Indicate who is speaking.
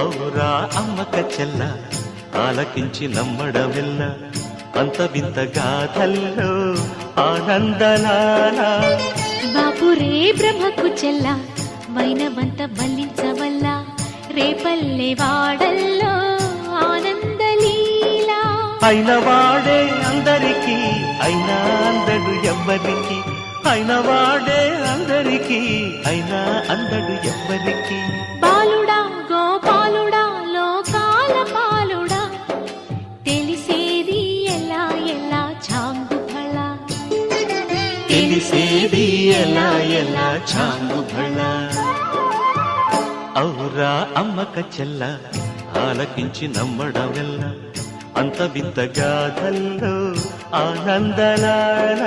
Speaker 1: ఔరా అమ్మక చెల్ల ఆలకించి నమ్మడమెల్ల అంత వింత గాథల్లో ఆనందలాల
Speaker 2: బాపురే బ్రహ్మకు చెల్ల వైనవంత వల్లించవల్ల రేపల్లె వాడల్లో ఆనందలీల
Speaker 1: అయిన వాడే అందరికీ అయినా అందడు ఎవ్వరికి అయిన వాడే అందరికీ అయినా అందడు ఎవ్వరికి
Speaker 2: బాలుడా గోపాలుడా లోకాల పాలుడా తెలిసేది ఎలా ఎలా చాంగుఫళ
Speaker 1: తెలిసేది ఎలా ఎలా చాంగుఫళ ఔరా అమ్మక చెల్ల ఆలకించి నమ్మడమెల్ల అంత వింత గాథల్లో ఆనందలాల